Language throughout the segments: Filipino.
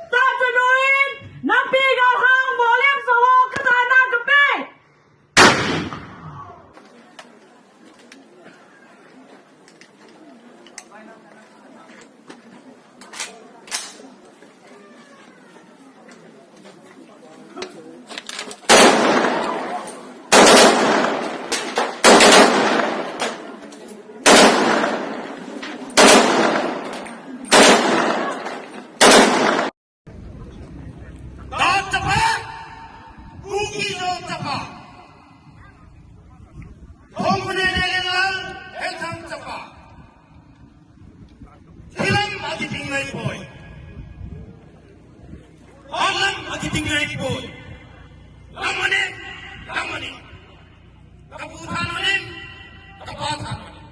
Tatanungin, napigaw hang Mollem sa katana gabi. Kuki capa, T.Minlen hetang capa, hilang agi tinggal boy, Mollem agi tinggal boy, lamane, kaputan manin, kapatan manin,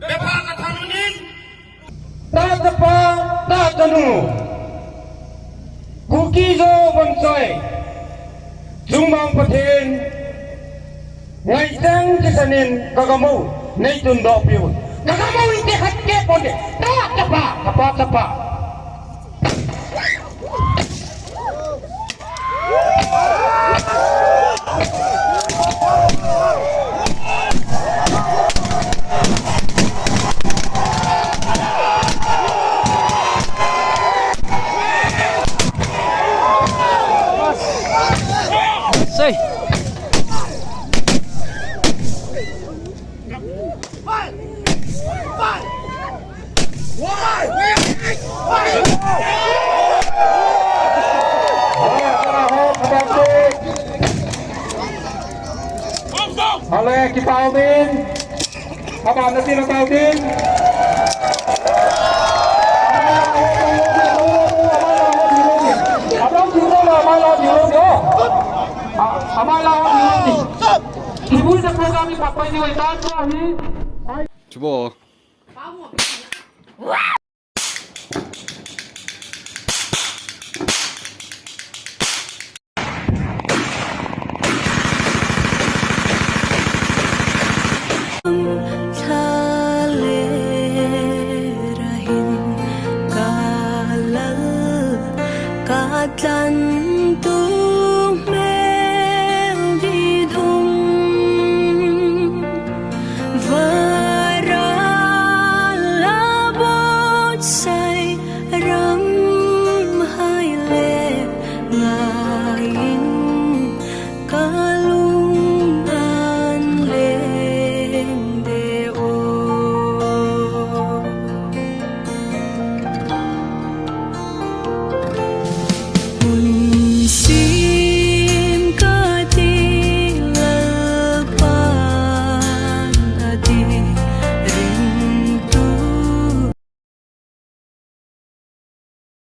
bepa katan manin, tak capa, tak tanu. Kuki zo bonsoi Jumbang patin Ngai tang kisanin kagamu Nei tundo piuve Kagamu ite hatke ponde Tak tapa Say. Oleh Kipaldin, apa anda sih Kipaldin? Abang juga lah malah di rumah. Amalah di rumah. Ibu dah kami papai ni wetan tu. Coba.